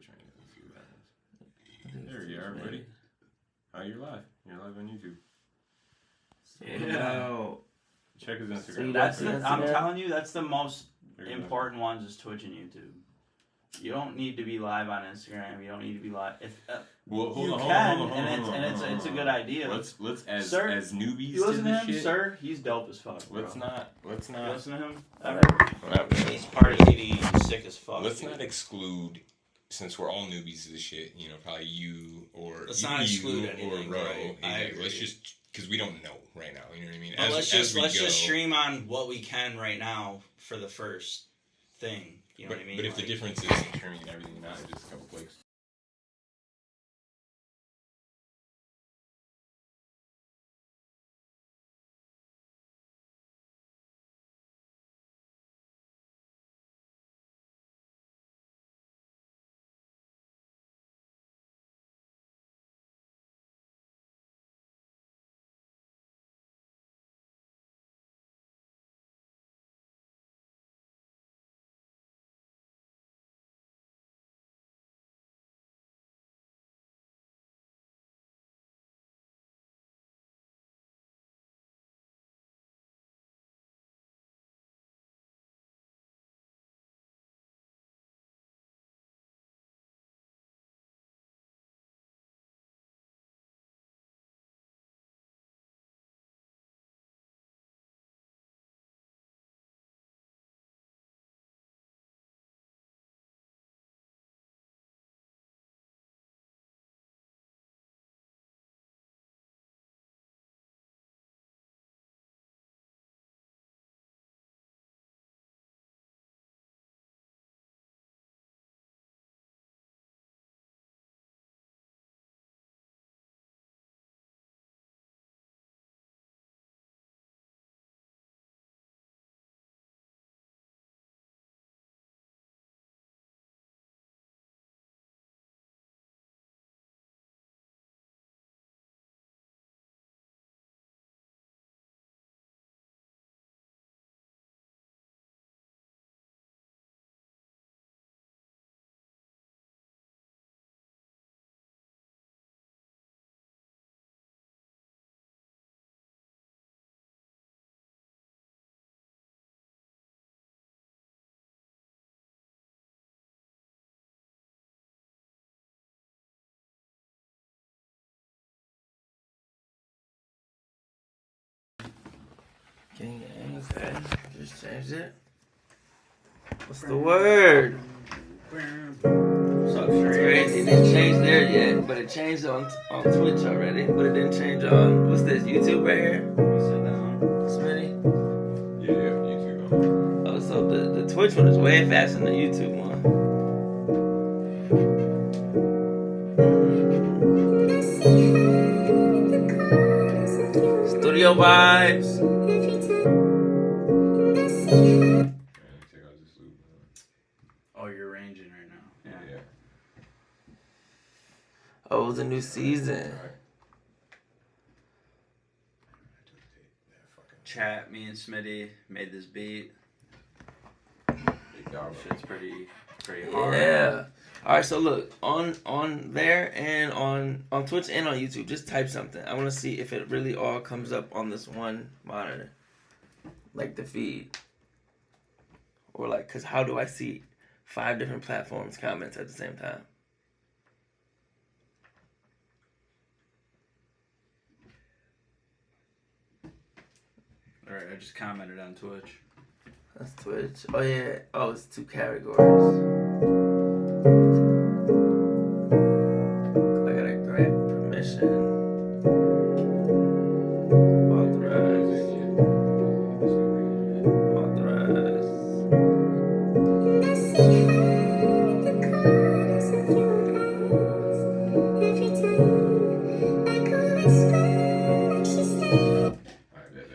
trying to see what happens. There you are, buddy. Oh, you're live. You're live on YouTube. Yeah. Check his Instagram. I'm telling you, that's the most important ones is Twitch and YouTube. You don't need to be live on Instagram. You don't need to be live. If you can, and it's a good idea. Let's as newbies you listen to to this him, shit. Sir, he's dope as fuck. Bro. Let's not. You listen to him? He's party CD, sick as fuck. Let's not exclude, since we're all newbies to this shit. You know, probably you or let's not exclude anything. Or Ro. Right? I agree. Let's just because we don't know right now. You know what I mean? Let's just stream on what we can right now for the first thing. You know what I mean? But if the difference is in turning everything not just a couple clicks. Okay, just changed it. What's the word? What's up, Sheree? It didn't change there yet, but it changed on Twitch already. But it didn't change on, what's this, YouTube right here? Sit down. Smitty? Yeah, YouTube. Oh, so the Twitch one is way faster than the YouTube one. Studio vibes. Oh, you're ranging right now. Yeah. Oh, it was a new season. Chat, me and Smitty made this beat. Shit's pretty hard. Yeah. All right, so look, on there and on Twitch and on YouTube, just type something. I want to see if it really all comes up on this one monitor. Like the feed. Or like, because how do I see 5 different platforms comments at the same time? Alright, I just commented on Twitch. That's Twitch. Oh, yeah. Oh, it's 2 categories. I gotta grant permission. Authorize.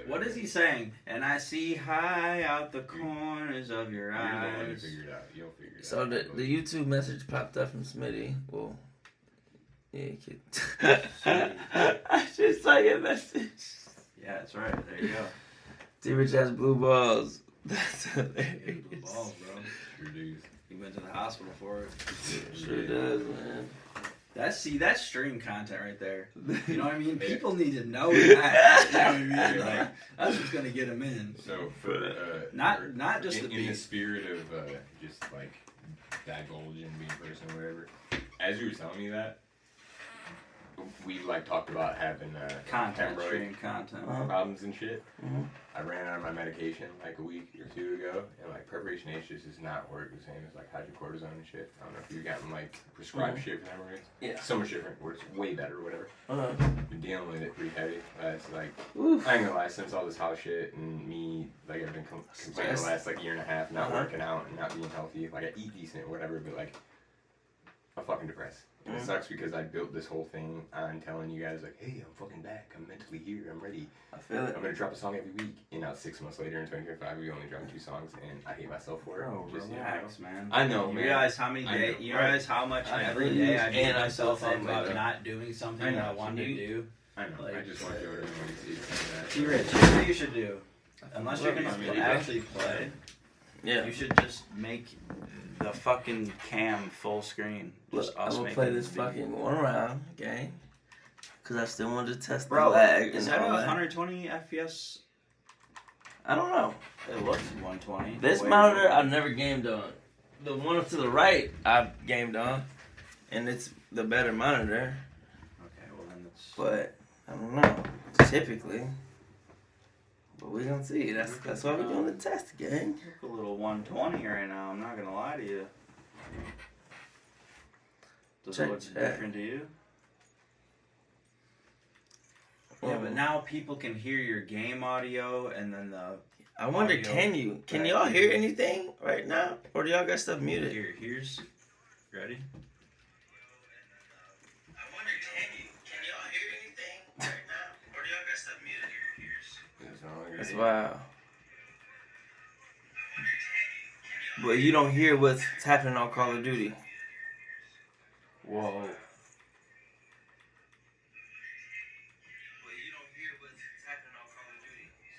What is he saying? And I see high out the corners of your eyes. You'll figure it out. So the YouTube message popped up from Smitty. Well, yeah, kid. I just saw your message. Yeah, that's right. There you go. D-Rich has blue balls. That's hilarious. Balls, bro. Sure do. He went to the hospital for it. Sure does, man. That's stream content right there. You know what I mean? People need to know that. You know what I mean? Like, that's what's gonna get them in. So for Not just in the the beat. spirit of just like divulging being a person or whatever. As you were telling me that, we like talked about having Content, hemorrhoid stream content. problems and shit. Mhm. I ran out of my medication like a week or two ago, and like Preparation H just does not work the same as like hydrocortisone and shit. I don't know if you've gotten like prescribed shit for hemorrhoids. Yeah. So much different, where it's way better or whatever. Uh-huh. Been dealing with it pretty heavy. It's like, Oof. I ain't gonna lie, since all this house shit and me, like I've been complaining the last like year and a half, not working out and not being healthy. Like I eat decent or whatever, but like I'm fucking depressed. And it sucks because I built this whole thing on telling you guys like, hey, I'm fucking back. I'm mentally here. I'm ready. I feel it. I'm gonna drop a song every week. And now 6 months later in 2025, we only dropped 2 songs, and I hate myself for it. Bro, Just, relax, man. I know, You man. realize how many I days? know. You realize how much I every feel day you. I beat And I myself feel up the same about way. not doing something I know. that I wanted to do. I know. I Like- just want you to see that. See, Rich, here's what you should do. Unless you're gonna I mean, actually play, Yeah. you should just make the fucking cam full screen. Look, Just I'm us gonna making play the this beat. fucking one round, okay? Cause I still wanted to test the Bro, lag is and that all a that. 120 FPS? I don't know. It looks 120. This Wait, monitor wait. I've never gamed on. The one to the right I've gamed on, and it's the better monitor. Okay, well then it's. But I don't know. Typically, but we gonna see. That's why we're doing the test, gang. Look a little 120 right now. I'm not gonna lie to you. Does Check, it look check. different to you? Yeah, but now people can hear your game audio and then the I wonder, audio can back y'all to hear you. anything right now, or do y'all got stuff muted? here's ready. I wonder, can y'all hear anything right now, or do y'all got stuff muted? That's wild. But you don't hear what's happening on Call of Duty. Whoa.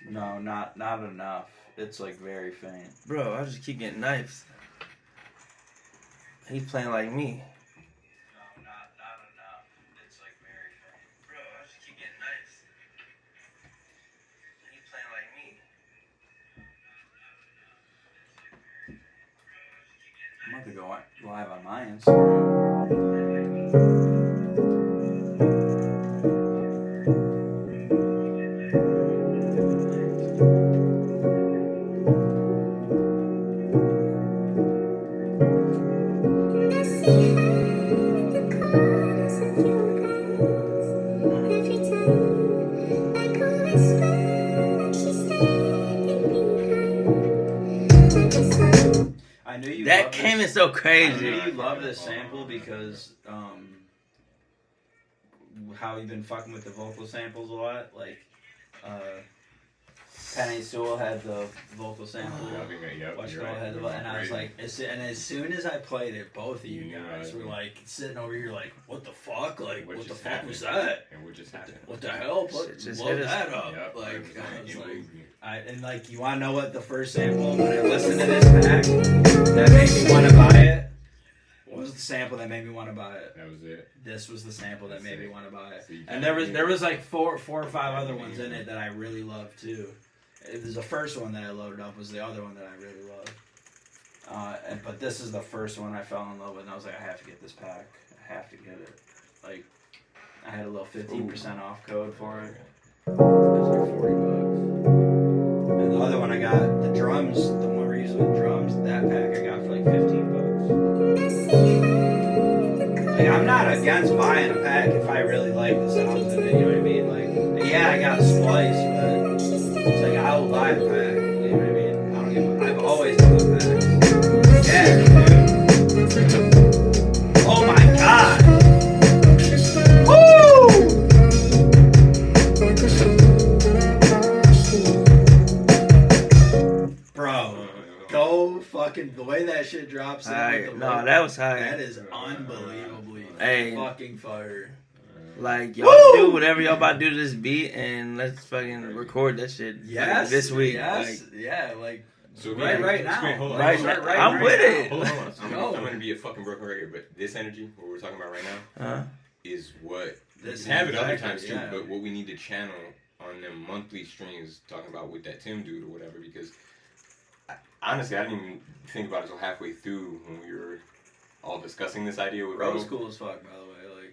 No, not enough. It's like very faint. Bro, I just keep getting knives. He's playing like me. No, not enough. It's like very faint. Bro, I just keep getting knives. He's playing like me. I'm about to go live on my Instagram. I knew you That loved came in this. so I crazy. knew you love this sample because how you've been fucking with the vocal samples a lot. Like Penny Sewell had the vocal sample. Watch Girl had the, and I was like, as soon as I played it, both of you guys were like sitting over here like, what the fuck? Like, what the fuck was that? And what just happened? What the hell? Shit just Blow hit us. that up. Yep, Like, it was I was it like, moved me. and like, you want to know what the first sample when I listened to this back that made me want to buy it? What was the sample that made me want to buy it? That was it. This was the sample that That's made me it. want to buy it. So you And kinda there was like four or five other ones in it that I really loved too. It was the first one that I loaded up was the other one that I really loved. But this is the first one I fell in love with, and I was like, I have to get this pack. I have to get it. Like, I had a little 15% off code for it. It was like $40. And the other one I got, the drums, the one we're using with drums, that pack I got for like $15. Like, I'm not against buying a pack if I really like the sounds of it, you know what I mean? Like, yeah, I got Splice, but it's like, I will buy the pack, you know what I mean? I don't give a, I've always bought packs. Yeah, dude. Oh my god! Bro, go fucking, the way that shit drops in with the No, vocal, that was high. that is unbelievably Hey. fucking fire. Like, y'all Woo! do whatever y'all about to do to this beat, and let's fucking record that shit. Yes, This week. yes, Like, yeah, like So Right now. Screen, hold on. Right Start now. right I'm now. with it. Hold on. Go. I'm gonna be a fucking broken record, but this energy, what we're talking about right now, is what This we have it other exactly, times too. yeah. But what we need to channel on them monthly streams, talking about with that Tim dude or whatever, because honestly, I didn't even think about it until halfway through when we were all discussing this idea with Bro's Ro. cool as fuck, by the way.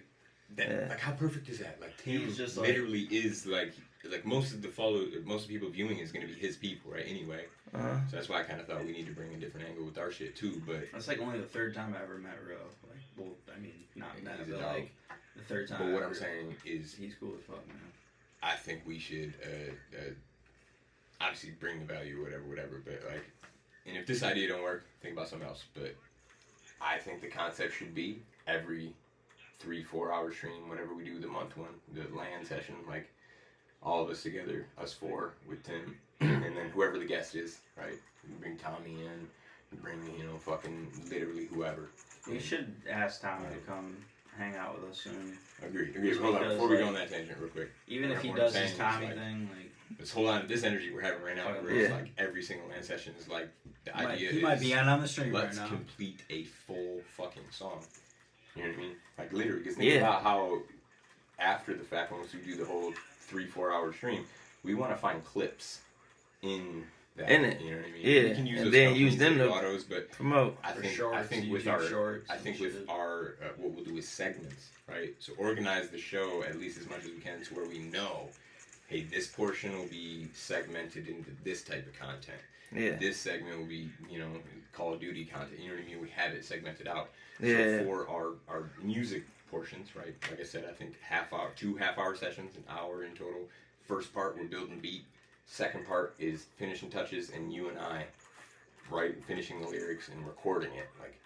Like, Like how perfect is that? Like Tim He's just like- literally is like most of the people viewing is gonna be his people, right? Anyway, so that's why I kind of thought we need to bring a different angle with our shit too. But that's like only the third time I ever met Ro. Like, well, I mean, not met, He's a but dog. like the third time. but what I I'm ever- saying is, he's cool as fuck, man. I think we should obviously bring the value, whatever. But like, and if this idea don't work, think about something else. But I think the concept should be every 3-4 hour stream, whatever we do the month one, the LAN session, like all of us together, us four with Tim, and then whoever the guest is, right? We bring Tommy in, we bring fucking literally whoever. We should ask Tommy to come hang out with us soon. Agree. Just Hold on, because, before we go like, on that tangent real quick. Even if he What I'm does his saying is, Tommy like, thing, like Let's hold on. This energy we're having right now, Fuck where yeah. it's like every single LAN session is like the idea he is might be on the stream right let's now. complete a full fucking song. You know what I mean? Like literally, because think Yeah. about how after the fact, once we do the whole 3-4 hour stream, we want to find clips in that. In it. You know what I mean? Yeah, We can use and those then companies use them like to autos, but promote. I For think shorts, with YouTube our shorts I and think with shit. our what we'll do is segments, right? So organize the show at least as much as we can to where we know, hey, this portion will be segmented into this type of content. Yeah. This segment will be, Call of Duty content. You know what I mean? We have it segmented out. Yeah. So for our music portions, right? Like I said, I think two half-hour sessions, an hour in total. First part, we're building beat. Second part is finishing touches, and you and I, right, finishing the lyrics and recording it, like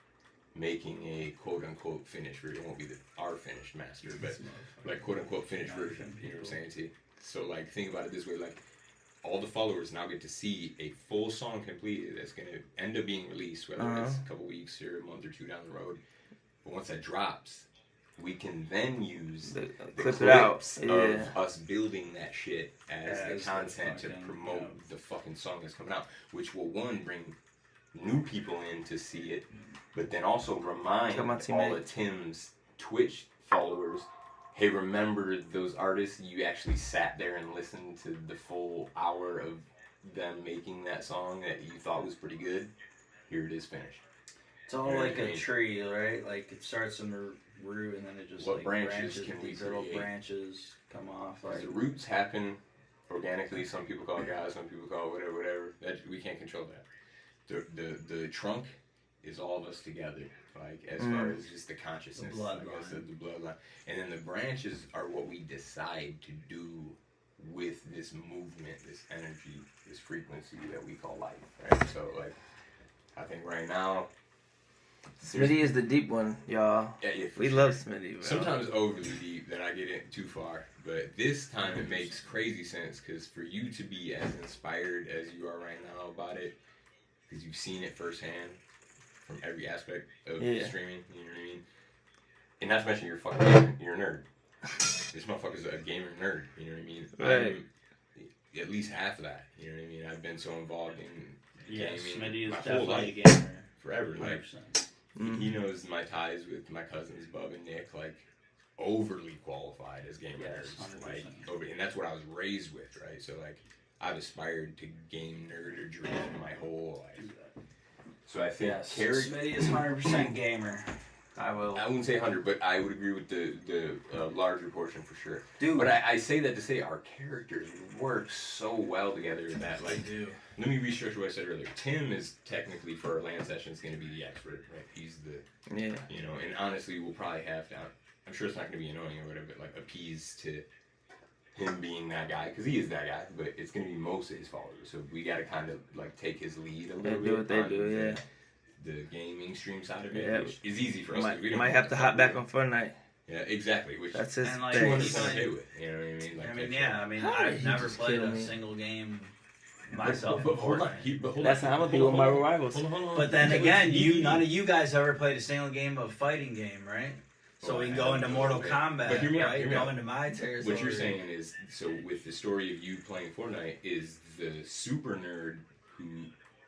making a quote-unquote finished version. It won't be our finished master, but like quote-unquote finished version. You know what I'm saying, T? So like think about it this way, like all the followers now get to see a full song completed that's going to end up being released, whether it's a couple weeks or a month or two down the road. But once that drops, we can then use the clip it out. clips Yeah. of us building that shit as As the the content to fucking, promote the fucking song that's coming out, which will bring new people in to see it, but then also remind Come on, all teammate. of Tim's Twitch followers, hey, remember those artists you actually sat there and listened to the full hour of them making that song that you thought was pretty good? Here it is finished. It's all You know like what I a mean? tree, right? Like it starts in the root and then it just What like branches can we these little create? branches come off. Like, Like the roots happen organically. Some people call it God, some people call it whatever. That we can't control that. The trunk is all of us together. Like as far as just the consciousness, The like I bloodline. said, the bloodline, and then the branches are what we decide to do with this movement, this energy, this frequency that we call life. Right. So like, I think right now, Smitty is the deep one, y'all. yeah, for We sure. love Smitty, bro. Sometimes overly deep that I get in too far, but this time it makes crazy sense because for you to be as inspired as you are right now about it, because you've seen it firsthand from every aspect of streaming, you know what I mean? And not to mention you're fucking gamer, you're a nerd. This motherfucker's a gamer nerd, you know what I mean? Right. I'm at least half of that, you know what I mean? I've been so involved in yes, gaming Smitty is my whole definitely a life, gamer. forever. Like 100%. he knows my ties with my cousins Bub and Nick, like overly qualified as gamers. Yes, 100%. Like and that's what I was raised with, right? So like I've aspired to game nerd or dream my whole life. So I think Yes, Carrie, Smitty is 100% gamer. I will. I wouldn't say 100, but I would agree with the larger portion for sure. Dude, But I say that to say our characters work so well together that like do. let me restructure what I said earlier. Tim is technically for our LAN sessions going to be the expert, right? He's the Yeah. and honestly, we'll probably have to. I'm sure it's not going to be annoying or whatever, but like appease to him being that guy because he is that guy. But it's going to be most of his followers, so we got to kind of like take his lead a They little bit. do what they on do, yeah. The gaming stream side of it, Yeah. which is easy for us. 'cause Might, we don't might know have what to the hop fuck back we're on Fortnite. Yeah, exactly. Which That's his And, like, thing. 200% okay with. You know what I mean? Like, I mean, that's yeah. I mean, How did I've he never just played kill a me? single game myself. But hold before. on. That's how I'm gonna be with my rivals. But then again, none of you guys ever played a single game of fighting game, right? So Well, we can I go into haven't Mortal played. Kombat, But hear me out, right? hear me Go out. into my territory. What you're saying is, so with the story of you playing Fortnite, is the super nerd who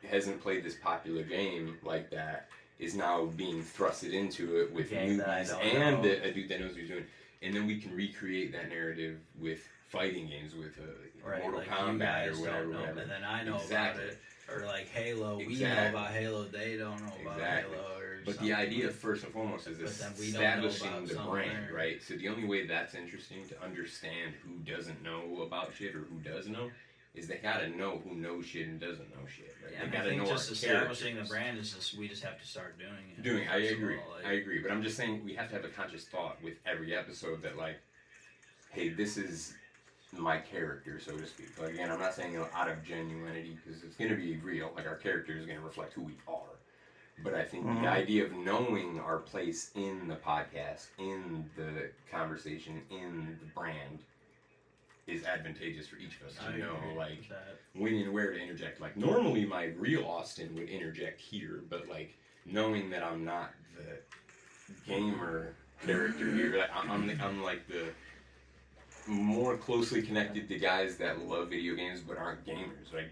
hasn't played this popular game like that is now being thrusted into it with Game that I newbies don't and know. a dude that knows what he's doing, and then we can recreate that narrative with fighting games, with Mortal like Kombat you guys or whatever, don't know, whatever. and then I know Exactly. about it. Or like Halo, we know Exactly. about Halo, they don't know about Exactly. Halo. Or But something. the idea, first and foremost, is But then we don't know establishing about the something brand, there. right? So the only way that's interesting to understand who doesn't know about shit or who does know is they gotta know who knows shit and doesn't know shit, right? Yeah, they and I gotta think know just our establishing the characters. brand is just we just have to start doing it. Doing, I first of agree, all, like- I agree. But I'm just saying we have to have a conscious thought with every episode that like, hey, this is my character, so to speak. Like again, I'm not saying out of genuinity because it's gonna be real. Like our character is gonna reflect who we are. But I think the idea of knowing our place in the podcast, in the conversation, in the brand, is advantageous for each of us I to know, agree like, with that. when and where to interject. Like, normally my real Austin would interject here, but, like, knowing that I'm not the gamer character here, like, I'm like, the more closely connected to guys that love video games but aren't gamers. Like,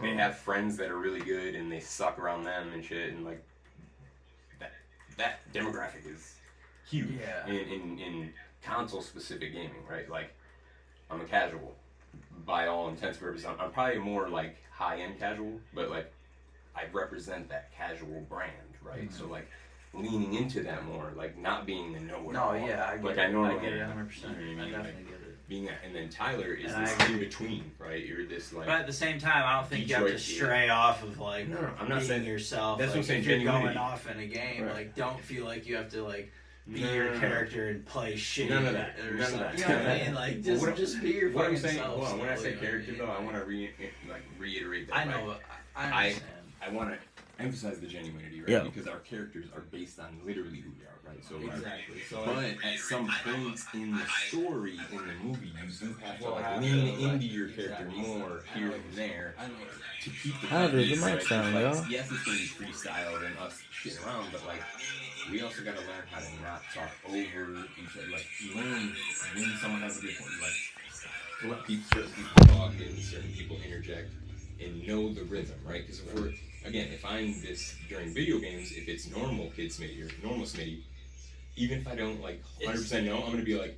they have friends that are really good and they suck around them and shit, and, like, that demographic is huge Yeah. in console-specific gaming, right? Like, I'm a casual, by all intents and purposes. I'm probably more like high-end casual, but like I represent that casual brand, right? So like leaning into that more, like not being the know-it-all. No, yeah, I get like it. I normally I get it am. 100%. You know what I mean? I definitely Like, get it. being that, and then Tyler is And this I agree. in between, right? You're this like. But at the same time, I don't think you have to Detroit kid. stray off of like No, I'm not being saying- yourself. that's what like, I'm saying, if you're genuinity. going off in a game, Right. like don't feel like you have to like be No, your no, no. character and play shit None of that. or None of something. that. You know what I mean? Like Well, just be your What I'm fucking saying, self. well, when I say you know what character mean? though, I want to reiterate that. I right? know. I understand. I want to emphasize the genuinity, right? Yeah. Because our characters are based on literally who we are, right? So, Exactly. So but like, at some points in the story, in the movie, you do have to We'll like have lean to, like, into your character exactly. more here and there to keep the How does the continuity, mic right? sound, Like, y'all? yes, it's gonna be freestyled and us shitting around, but like we also gotta learn how to not talk over each other. Like learn when someone has a good point, like to let certain people talk and certain people interject and know the rhythm, right? Because if I'm this during video games, if it's normal Kid Smitty or normal Smitty, even if I don't like 100% know, I'm gonna be like,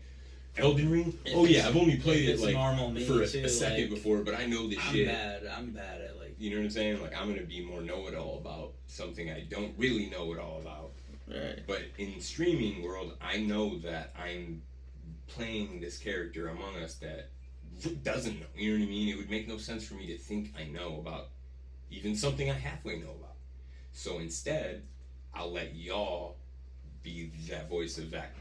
Elden Ring? Oh yeah, I've only played it it's like normal me for too, a second like, before, but I know the I'm shit. bad. I'm bad at like. You know what I'm saying? Like I'm gonna be more know-it-all about something I don't really know it all about. Right. But in streaming world, I know that I'm playing this character among us that doesn't know. You know what I mean? It would make no sense for me to think I know about even something I halfway know about. So instead, I'll let y'all be that voice of that